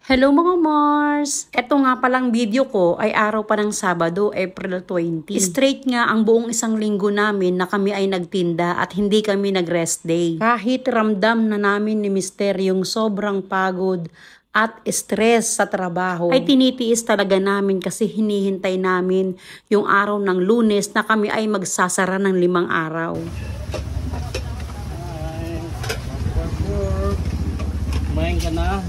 Hello mga Mars! Ito nga palang video ko ay araw pa ng Sabado, April 20. Straight nga ang buong isang linggo namin na kami ay nagtinda at hindi kami nag-rest day. Kahit ramdam na namin ni Mister yung sobrang pagod at stress sa trabaho, ay tinitiis talaga namin kasi hinihintay namin yung araw ng Lunes na kami ay magsasara ng 5 araw. Kumain ka na?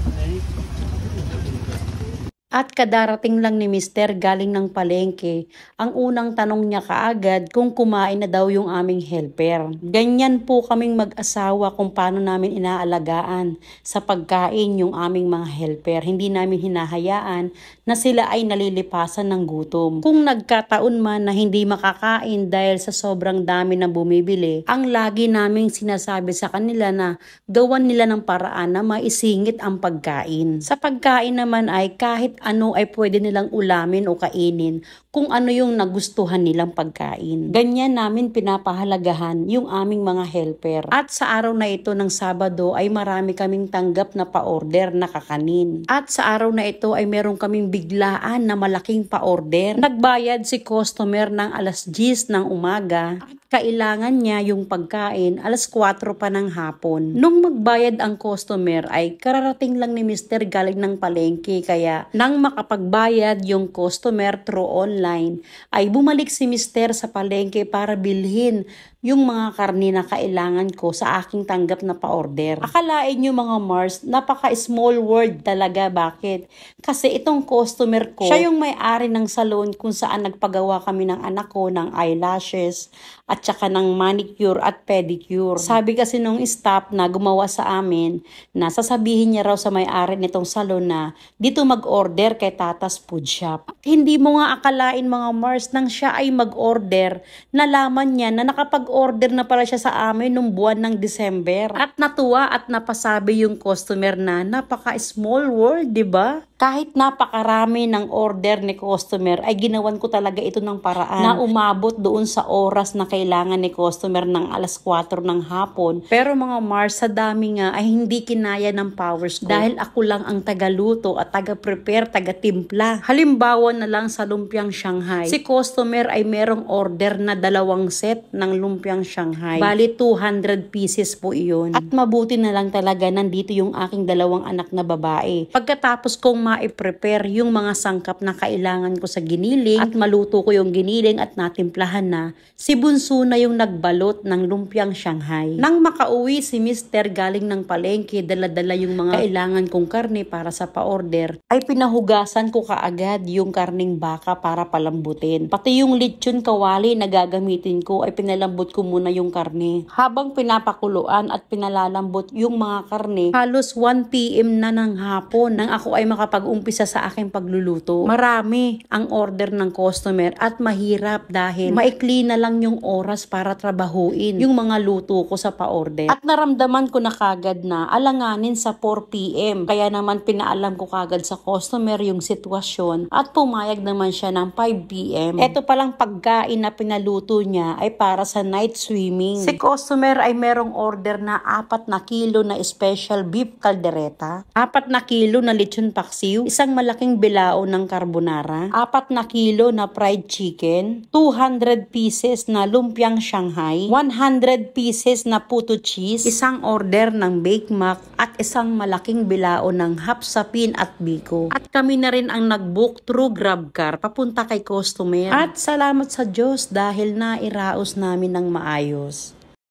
At kadarating lang ni Mister galing ng palengke, ang unang tanong niya kaagad kung kumain na daw yung aming helper. Ganyan po kaming mag-asawa kung paano namin inaalagaan sa pagkain yung aming mga helper. Hindi namin hinahayaan na sila ay nalilipasan ng gutom. Kung nagkataon man na hindi makakain dahil sa sobrang dami na bumibili, ang lagi naming sinasabi sa kanila na gawan nila ng paraan na maisingit ang pagkain. Sa pagkain naman ay kahit ano ay pwede nilang ulamin o kainin kung ano yung nagustuhan nilang pagkain. Ganyan namin pinapahalagahan yung aming mga helper. At sa araw na ito ng Sabado ay marami kaming tanggap na pa-order na kakanin. At sa araw na ito ay meron kaming biglaan na malaking pa-order. Nagbayad si customer ng 10:00 ng umaga at kailangan niya yung pagkain 4:00 pa ng hapon. Nung magbayad ang customer ay kararating lang ni Mister galing ng palengke, kaya nang makapagbayad yung customer through online ay bumalik si Mister sa palengke para bilhin yung mga karne na kailangan ko sa aking tanggap na pa-order. Akalain nyo mga Mars, napaka-small world talaga. Bakit? Kasi itong customer ko, siya yung may-ari ng salon kung saan nagpagawa kami ng anak ko ng eyelashes at saka ng manicure at pedicure. Sabi kasi nung staff na gumawa sa amin na sasabihin niya raw sa may-ari nitong salon na dito mag-order kay Tatas Food Shop. At hindi mo nga akalain mga Mars, nang siya ay mag-order, nalaman niya na nakapag-order na pala siya sa amin nung buwan ng December. At natuwa at napasabi yung customer na napaka-small world, di ba? Kahit napakarami ng order ni customer ay ginawan ko talaga ito ng paraan na umabot doon sa oras na kailangan ni customer ng 4:00 ng hapon. Pero mga Mars, sa dami nga ay hindi kinaya ng powers ko dahil ako lang ang tagaluto at taga-prepare, taga-timpla. Halimbawa na lang sa lumpiang Shanghai, si customer ay merong order na 2 set ng lumpiang Shanghai. Bali 200 pieces po iyon. At mabuti na lang talaga nandito yung aking 2 anak na babae. Pagkatapos kong ma-prepare yung mga sangkap na kailangan ko sa giniling at maluto ko yung giniling at natimplahan na, si Bunso na yung nagbalot ng lumpiang Shanghai. Nang makauwi si Mister galing ng palengke, dala-dala yung mga kailangan kong karne para sa pa-order, ay pinahugasan ko kaagad yung karning baka para palambutin. Pati yung lechon kawali na gagamitin ko ay pinalambot ko muna yung karne. Habang pinapakuluan at pinalalambot yung mga karne, halos 1 PM na ng hapon nang ako ay makapag-umpisa sa aking pagluluto. Marami ang order ng customer at mahirap dahil maikli na lang yung oras para trabahuin yung mga luto ko sa pa-order. At naramdaman ko na kagad na alanganin sa 4 PM. Kaya naman pinaalam ko kagad sa customer yung sitwasyon at pumayag naman siya ng 5 PM. Ito palang pagkain na pinaluto niya ay para sa night swimming. Si customer ay merong order na 4 na kilo na special beef caldereta, 4 na kilo na lechon paksiw, isang malaking bilao ng carbonara, 4 na kilo na fried chicken, 200 pieces na lumpiang Shanghai, 100 pieces na puto cheese, isang order ng Bake Mac at isang malaking bilao ng hapsapin at biko. At kami na rin ang nag-book through GrabCar papunta kay customer. At salamat sa Diyos dahil nairaos namin ng maayos.